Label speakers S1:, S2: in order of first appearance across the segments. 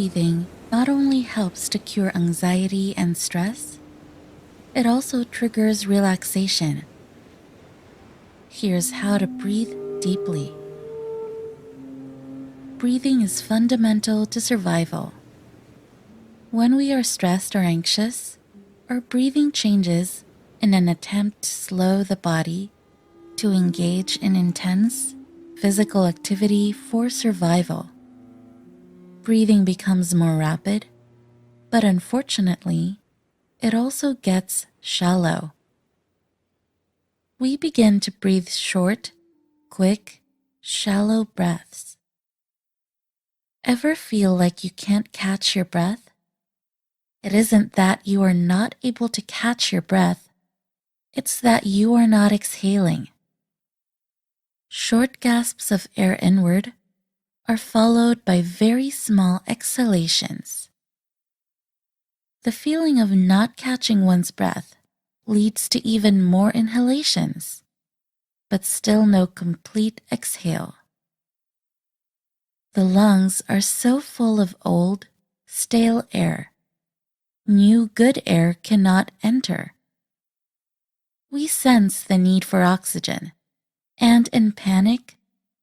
S1: breathing not only helps to cure anxiety and stress, it also triggers relaxation. Here's how to breathe deeply. Breathing is fundamental to survival. When we are stressed or anxious, our breathing changes in an attempt to slow the body to engage in intense physical activity for survival. Breathing becomes more rapid, but unfortunately, it also gets shallow. We begin to breathe short, quick, shallow breaths. Ever feel like you can't catch your breath? It isn't that you are not able to catch your breath, it's that you are not exhaling. Short gasps of air inward are followed by very small exhalations. The feeling of not catching one's breath leads to even more inhalations, but still no complete exhale. The lungs are so full of old, stale air. New good air cannot enter. We sense the need for oxygen, and in panic,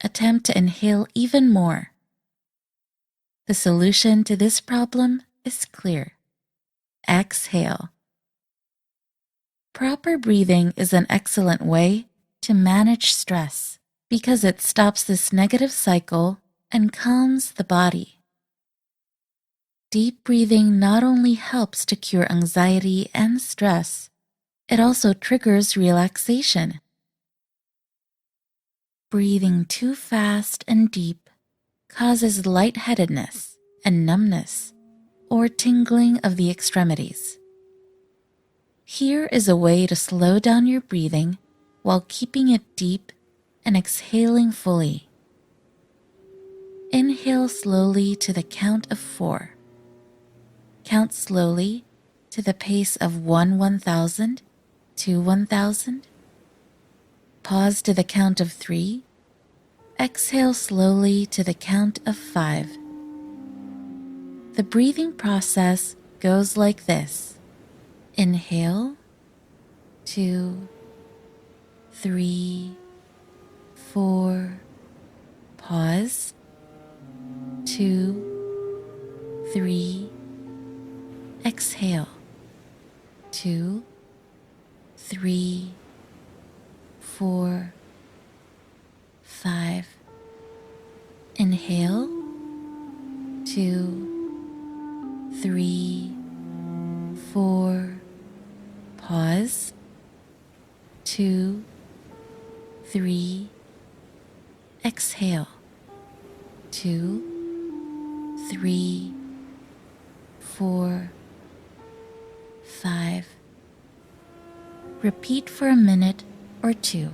S1: attempt to inhale even more. The solution to this problem is clear. Exhale. Proper breathing is an excellent way to manage stress because it stops this negative cycle and calms the body. Deep breathing not only helps to cure anxiety and stress, it also triggers relaxation. Breathing too fast and deep causes lightheadedness and numbness or tingling of the extremities. Here is a way to slow down your breathing while keeping it deep and exhaling fully. Inhale slowly to the count of 4. Count slowly to the pace of 1,000 to 1,000. Pause to the count of 3. Exhale slowly to the count of 5. The breathing process goes like this. Inhale, 2, 3, 4. Pause, 2, 3. Exhale, 2, 3, 4, 5. Inhale, 2, 3, 4. Pause, 2, 3. Exhale, 2, 3, 4, 5. Repeat for a minute or two.